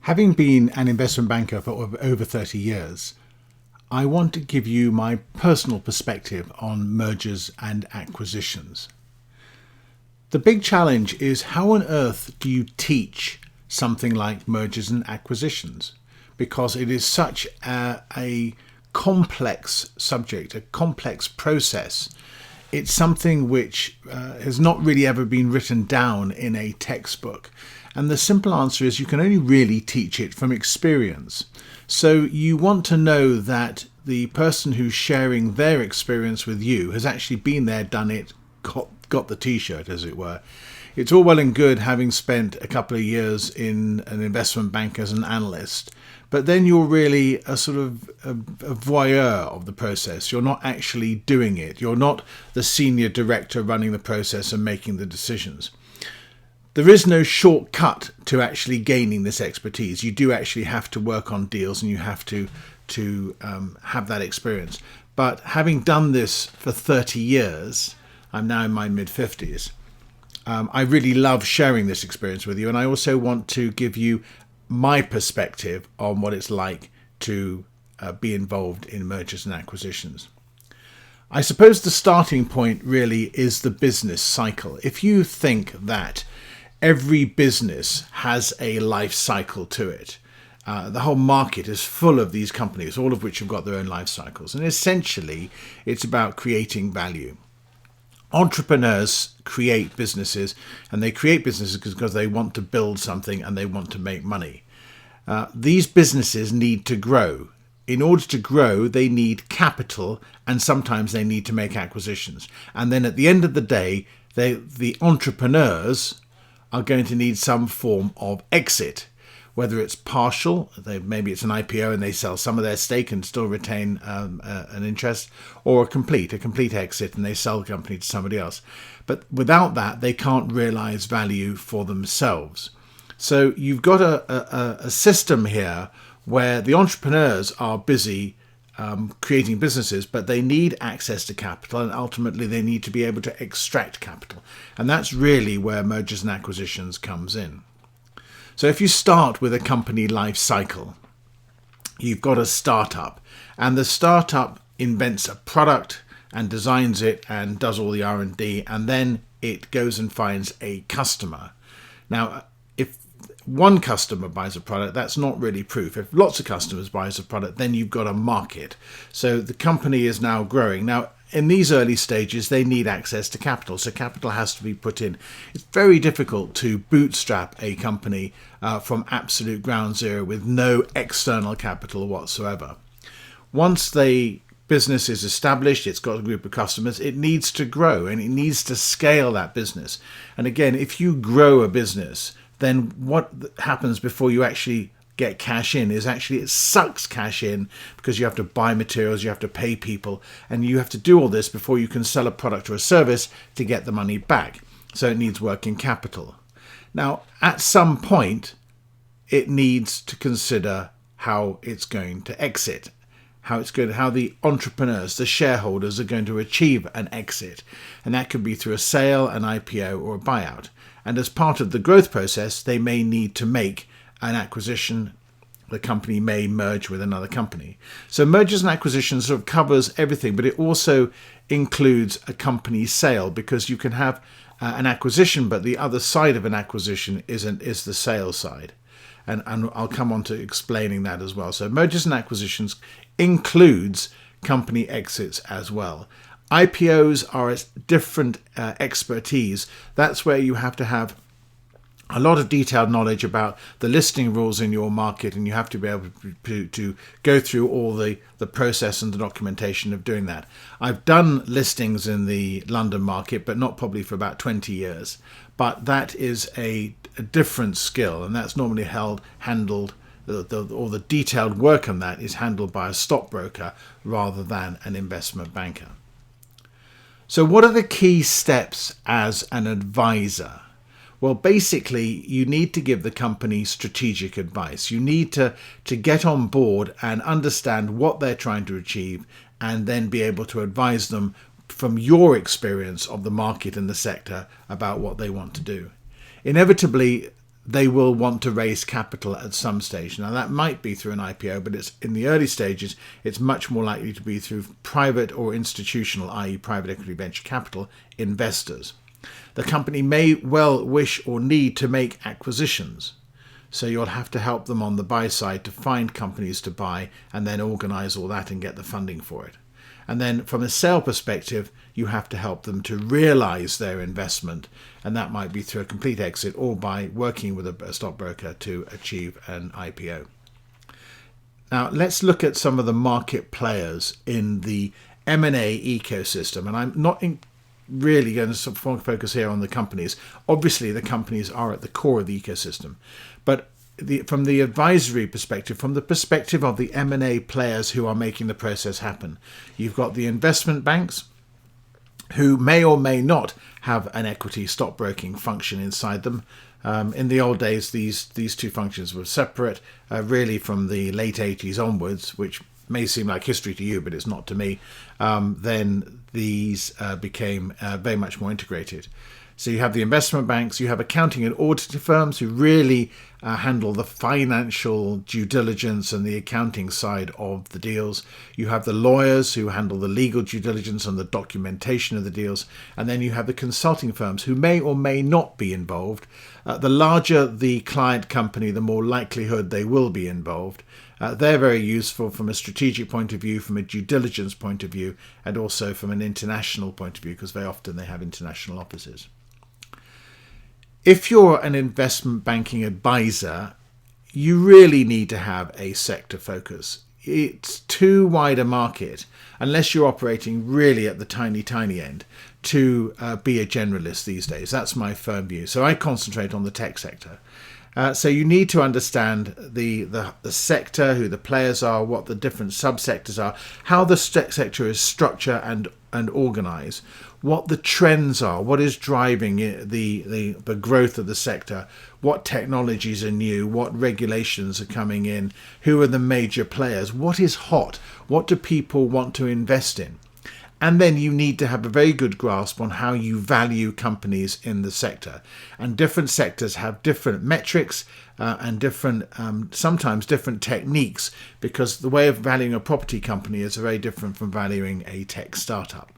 Having been an investment banker for over 30 years, I want to give you my personal perspective on mergers and acquisitions. The big challenge is, how on earth do you teach something like mergers and acquisitions? Because it is such a complex subject, a complex process. It's something which has not really ever been written down in a textbook. And the simple answer is, you can only really teach it from experience. So you want to know that the person who's sharing their experience with you has actually been there, done it, got the t-shirt, as it were. It's all well and good having spent a couple of years in an investment bank as an analyst, but then you're really a sort of a voyeur of the process. You're not actually doing it. You're not the senior director running the process and making the decisions. There is no shortcut to actually gaining this expertise. You do actually have to work on deals, and you have to have that experience. But having done this for 30 years, I'm now in my mid-50s, I really love sharing this experience with you. And I also want to give you my perspective on what it's like to be involved in mergers and acquisitions. I suppose the starting point really is the business cycle. If you think that every business has a life cycle to it, the whole market is full of these companies, all of which have got their own life cycles. And essentially, it's about creating value. Entrepreneurs create businesses, and they create businesses because they want to build something and they want to make money. These businesses need to grow. In order to grow, they need capital, and sometimes they need to make acquisitions. And then at the end of the day, the entrepreneurs are going to need some form of exit, whether it's partial, maybe it's an IPO and they sell some of their stake and still retain an interest, or a complete exit and they sell the company to somebody else. But without that, they can't realize value for themselves. So you've got a system here where the entrepreneurs are busy creating businesses, but they need access to capital, and ultimately they need to be able to extract capital. And that's really where mergers and acquisitions comes in. So if you start with a company life cycle, you've got a startup, and the startup invents a product and designs it and does all the R&D, and then it goes and finds a customer. Now, if one customer buys a product, that's not really proof. If lots of customers buys a product, then you've got a market. So the company is now growing. Now, in these early stages, they need access to capital. So capital has to be put in. It's very difficult to bootstrap a company from absolute ground zero with no external capital whatsoever. Once the business is established, it's got a group of customers, it needs to grow and it needs to scale that business. And again, if you grow a business, then what happens before you actually get cash in is actually it sucks cash in, because you have to buy materials, you have to pay people, and you have to do all this before you can sell a product or a service to get the money back. So it needs working capital. Now, at some point, it needs to consider how it's going to exit, how the entrepreneurs, the shareholders, are going to achieve an exit. And that could be through a sale, an IPO, or a buyout. And as part of the growth process, they may need to make an acquisition. The company may merge with another company. So mergers and acquisitions sort of covers everything, but it also includes a company sale, because you can have an acquisition, but the other side of an acquisition is the sales side. And I'll come on to explaining that as well. So mergers and acquisitions includes company exits as well. IPOs are a different expertise. That's where you have to have a lot of detailed knowledge about the listing rules in your market, and you have to be able to go through all the process and the documentation of doing that. I've done listings in the London market, but not probably for about 20 years. But that is a different skill, and that's normally handled, all the detailed work on that is handled by a stockbroker rather than an investment banker. So what are the key steps as an advisor? Well, basically, you need to give the company strategic advice. You need to get on board and understand what they're trying to achieve, and then be able to advise them from your experience of the market and the sector about what they want to do. Inevitably, they will want to raise capital at some stage. Now that might be through an IPO, but it's in the early stages, it's much more likely to be through private or institutional, i.e. private equity venture capital investors. The company may well wish or need to make acquisitions. So you'll have to help them on the buy side to find companies to buy and then organize all that and get the funding for it. And then from a sale perspective, you have to help them to realize their investment. And that might be through a complete exit or by working with a stockbroker to achieve an IPO. Now, let's look at some of the market players in the M&A ecosystem. And I'm not really going to focus here on the companies. Obviously, the companies are at the core of the ecosystem. But from the advisory perspective, from the perspective of the M&A players who are making the process happen, you've got the investment banks who may or may not have an equity stockbroking function inside them. In the old days, these two functions were separate, really from the late 80s onwards, which may seem like history to you, but it's not to me. Then these became very much more integrated. So you have the investment banks, you have accounting and auditing firms who really handle the financial due diligence and the accounting side of the deals. You have the lawyers who handle the legal due diligence and the documentation of the deals. And then you have the consulting firms who may or may not be involved. The larger the client company, the more likelihood they will be involved. They're very useful from a strategic point of view, from a due diligence point of view, and also from an international point of view, because very often they have international offices. If you're an investment banking advisor, you really need to have a sector focus. It's too wide a market, unless you're operating really at the tiny end, to be a generalist these days. That's my firm view. So I concentrate on the tech sector. So you need to understand the sector, who the players are, what the different subsectors are, how the sector is structured and organized, what the trends are, what is driving the growth of the sector, what technologies are new, what regulations are coming in, who are the major players, what is hot, what do people want to invest in. And then you need to have a very good grasp on how you value companies in the sector. And different sectors have different metrics and different, sometimes different techniques, because the way of valuing a property company is very different from valuing a tech startup.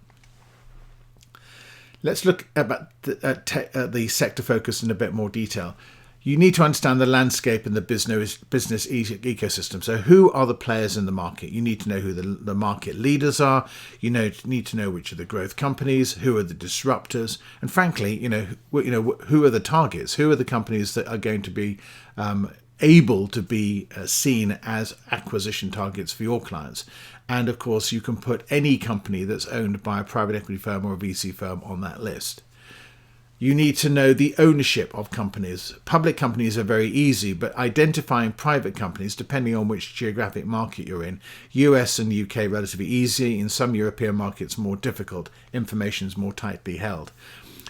Let's look at the sector focus in a bit more detail. You need to understand the landscape and the business ecosystem. So who are the players in the market? You need to know who the market leaders are. You need to know which are the growth companies, who are the disruptors, and frankly, who are the targets? Who are the companies that are going to be able to be seen as acquisition targets for your clients? And of course, you can put any company that's owned by a private equity firm or a VC firm on that list. You need to know the ownership of companies. Public companies are very easy, but identifying private companies, depending on which geographic market you're in, US and UK relatively easy. In some European markets, more difficult. Information is more tightly held.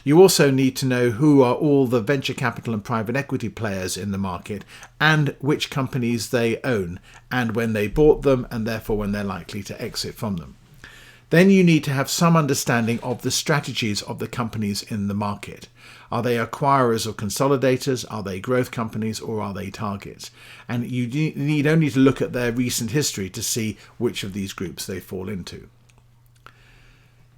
You also need to know who are all the venture capital and private equity players in the market and which companies they own and when they bought them and therefore when they're likely to exit from them. Then you need to have some understanding of the strategies of the companies in the market. Are they acquirers or consolidators? Are they growth companies or are they targets? And you need only to look at their recent history to see which of these groups they fall into.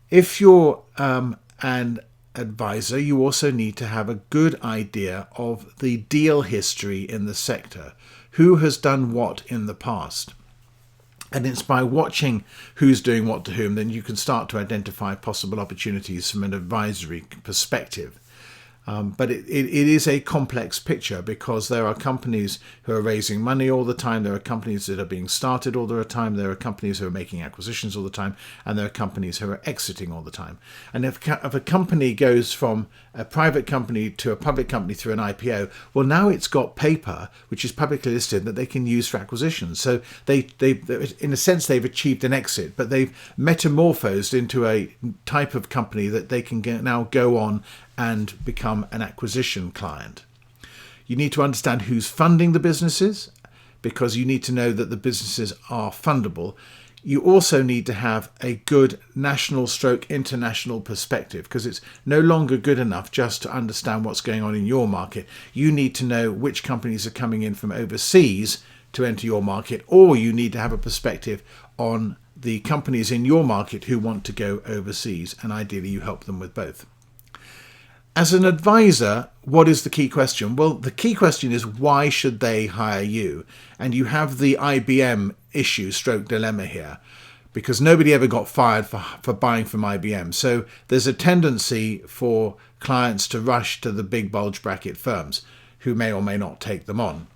If you're an advisor, you also need to have a good idea of the deal history in the sector. Who has done what in the past? And it's by watching who's doing what to whom, then you can start to identify possible opportunities from an advisory perspective. But it is a complex picture because there are companies who are raising money all the time. There are companies that are being started all the time. There are companies who are making acquisitions all the time. And there are companies who are exiting all the time. And if a company goes from a private company to a public company through an IPO, well, now it's got paper, which is publicly listed, that they can use for acquisitions. So they in a sense, they've achieved an exit, but they've metamorphosed into a type of company that they can now go on and become an acquisition client. You need to understand who's funding the businesses, because you need to know that the businesses are fundable. you also need to have a good national stroke international perspective, because it's no longer good enough just to understand what's going on in your market. You need to know which companies are coming in from overseas to enter your market, or you need to have a perspective on the companies in your market who want to go overseas, and ideally you help them with both. As an advisor, what is the key question? Well, the key question is, why should they hire you? And you have the IBM issue stroke dilemma here, because nobody ever got fired for buying from IBM. So there's a tendency for clients to rush to the big bulge bracket firms who may or may not take them on.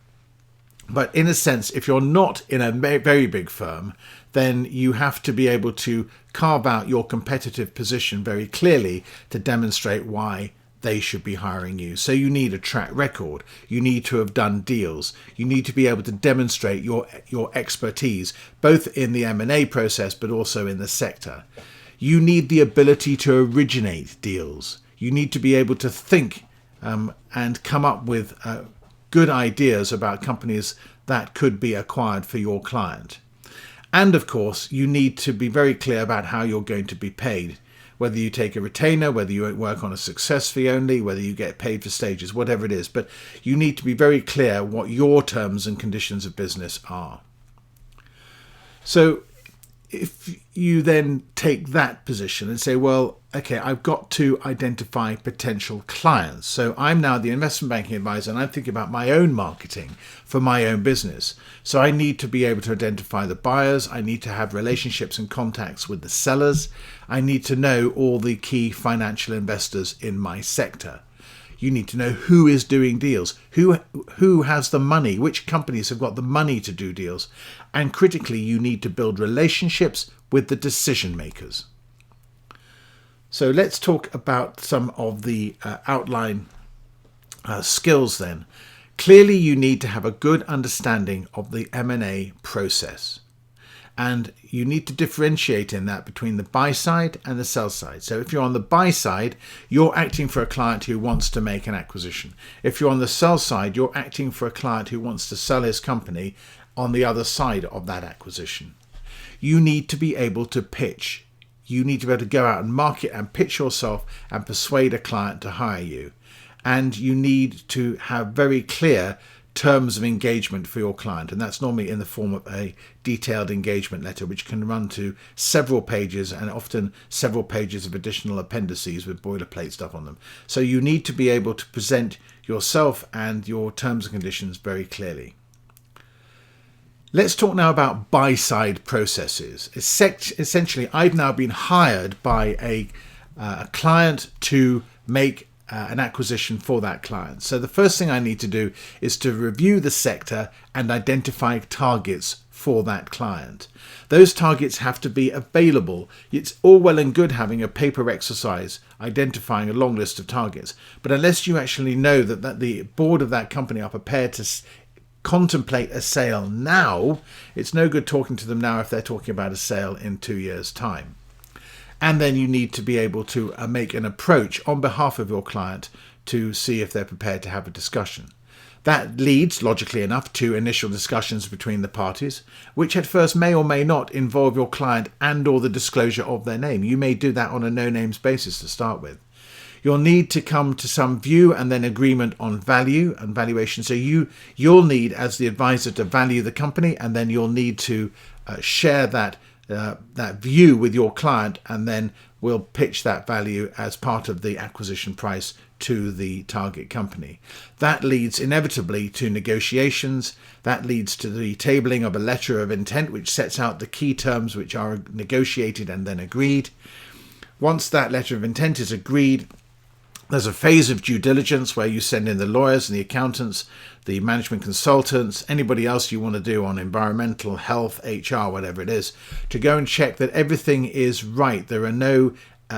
But in a sense, if you're not in a very big firm, then you have to be able to carve out your competitive position very clearly to demonstrate why they should be hiring you. So you need a track record. You need to have done deals. You need to be able to demonstrate your expertise, both in the M&A process, but also in the sector. You need the ability to originate deals. You need to be able to think and come up with good ideas about companies that could be acquired for your client. And of course, you need to be very clear about how you're going to be paid. Whether you take a retainer, whether you work on a success fee only, whether you get paid for stages, whatever it is. But you need to be very clear what your terms and conditions of business are. So if you then take that position and say, well, okay, I've got to identify potential clients. So I'm now the investment banking advisor, and I'm thinking about my own marketing for my own business. So I need to be able to identify the buyers. I need to have relationships and contacts with the sellers. I need to know all the key financial investors in my sector. You need to know who is doing deals, who has the money, which companies have got the money to do deals. And critically, you need to build relationships with the decision makers. So let's talk about some of the outline skills then. Clearly, you need to have a good understanding of the M&A process. And you need to differentiate in that between the buy side and the sell side. So if you're on the buy side, you're acting for a client who wants to make an acquisition. If you're on the sell side, you're acting for a client who wants to sell his company on the other side of that acquisition. You need to be able to pitch. You need to be able to go out and market and pitch yourself and persuade a client to hire you. And you need to have very clear terms of engagement for your client, and that's normally in the form of a detailed engagement letter, which can run to several pages and often several pages of additional appendices with boilerplate stuff on them. So you need to be able to present yourself and your terms and conditions very clearly. Let's talk now about buy-side processes. Essentially, I've now been hired by a client to make an acquisition for that client. So the first thing I need to do is to review the sector and identify targets for that client. Those targets have to be available. It's all well and good having a paper exercise identifying a long list of targets, but unless you actually know that the board of that company are prepared to contemplate a sale now, it's no good talking to them now if they're talking about a sale in 2 years' time. And then you need to be able to make an approach on behalf of your client to see if they're prepared to have a discussion. That leads, logically enough, to initial discussions between the parties, which at first may or may not involve your client and or the disclosure of their name. You may do that on a no-names basis to start with. You'll need to come to some view and then agreement on value and valuation. So you'll need, as the advisor, to value the company, and then you'll need to share that view with your client, and then we'll pitch that value as part of the acquisition price to the target company. That leads inevitably to negotiations. That leads to the tabling of a letter of intent, which sets out the key terms which are negotiated and then agreed. Once that letter of intent is agreed, there's a phase of due diligence where you send in the lawyers and the accountants, the management consultants, anybody else you want to do on environmental, health, HR, whatever it is, to go and check that everything is right. There are no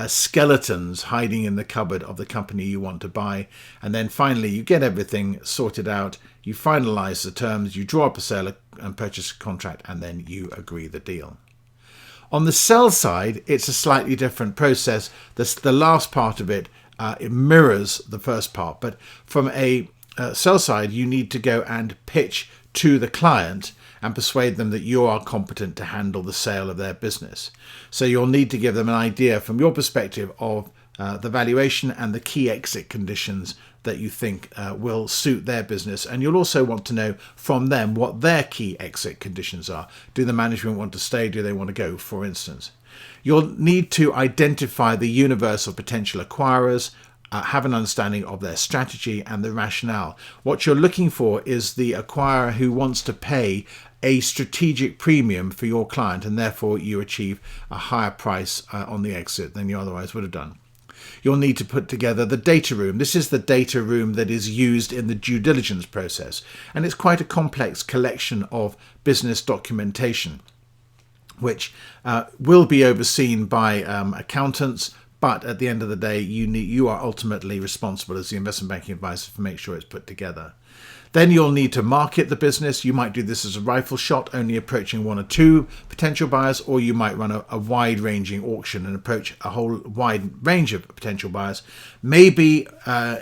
skeletons hiding in the cupboard of the company you want to buy. And then finally, you get everything sorted out, you finalize the terms, you draw up a sale and purchase contract, and then you agree the deal. On the sell side, it's a slightly different process. The last part of it mirrors the first part, but from a sell side, you need to go and pitch to the client, and persuade them that you are competent to handle the sale of their business. So you'll need to give them an idea from your perspective of the valuation and the key exit conditions that you think will suit their business. And you'll also want to know from them what their key exit conditions are. Do the management want to stay? Do they want to go, for instance? You'll need to identify the universe of potential acquirers, have an understanding of their strategy and the rationale. What you're looking for is the acquirer who wants to pay a strategic premium for your client, and therefore you achieve a higher price on the exit than you otherwise would have done. You'll need to put together the data room. This is the data room that is used in the due diligence process, and it's quite a complex collection of business documentation, which will be overseen by accountants, but at the end of the day, you are ultimately responsible as the investment banking advisor to make sure it's put together. Then you'll need to market the business. You might do this as a rifle shot, only approaching one or two potential buyers, or you might run a wide-ranging auction and approach a whole wide range of potential buyers. Maybe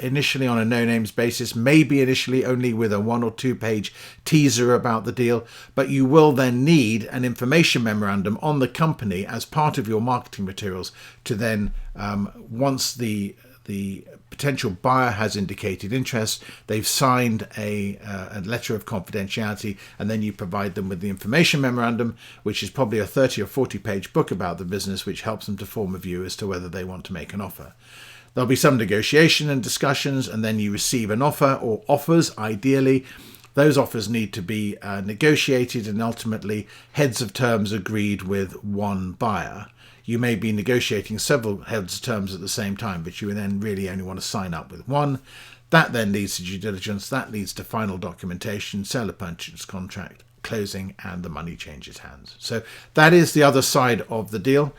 initially on a no-names basis, maybe initially only with a 1 or 2 page teaser about the deal, but you will then need an information memorandum on the company as part of your marketing materials to then, once the potential buyer has indicated interest, they've signed a letter of confidentiality, and then you provide them with the information memorandum, which is probably a 30 or 40 page book about the business, which helps them to form a view as to whether they want to make an offer. There'll be some negotiation and discussions, and then you receive an offer or offers, ideally. Those offers need to be negotiated and ultimately heads of terms agreed with one buyer. You may be negotiating several heads of terms at the same time, but you then really only want to sign up with one. That then leads to due diligence. That leads to final documentation, sale of purchase contract, closing, and the money changes hands. So that is the other side of the deal.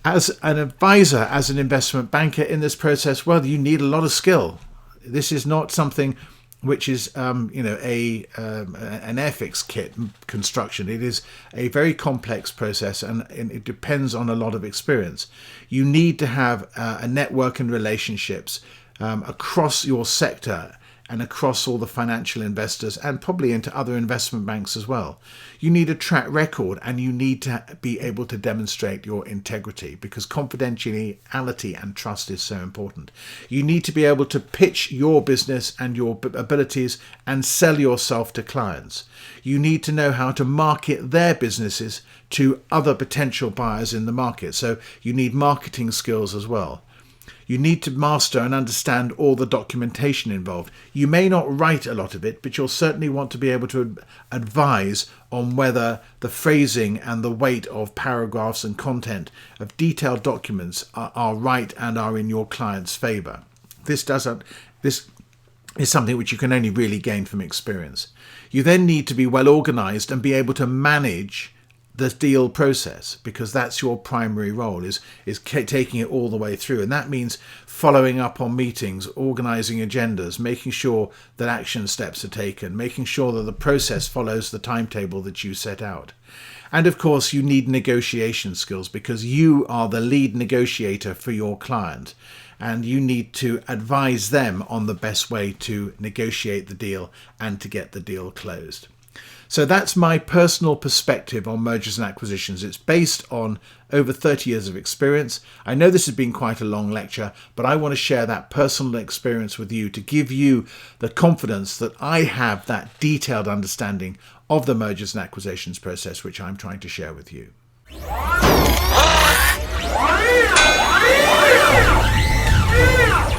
As an advisor, as an investment banker in this process, well, you need a lot of skill. This is not something which is an Airfix kit construction. It is a very complex process, and it depends on a lot of experience. You need to have a network and relationships across your sector and across all the financial investors, and probably into other investment banks as well. You need a track record, and you need to be able to demonstrate your integrity, because confidentiality and trust is so important. You need to be able to pitch your business and your abilities and sell yourself to clients. You need to know how to market their businesses to other potential buyers in the market. So you need marketing skills as well. You need to master and understand all the documentation involved. You may not write a lot of it, but you'll certainly want to be able to advise on whether the phrasing and the weight of paragraphs and content of detailed documents are right and are in your client's favour. This is something which you can only really gain from experience. You then need to be well organised and be able to manage the deal process, because that's your primary role, is taking it all the way through. And that means following up on meetings, organising agendas, making sure that action steps are taken, making sure that the process follows the timetable that you set out. And of course, you need negotiation skills, because you are the lead negotiator for your client, and you need to advise them on the best way to negotiate the deal and to get the deal closed. So that's my personal perspective on mergers and acquisitions. It's based on over 30 years of experience. I know this has been quite a long lecture, but I want to share that personal experience with you to give you the confidence that I have that detailed understanding of the mergers and acquisitions process, which I'm trying to share with you. Yeah!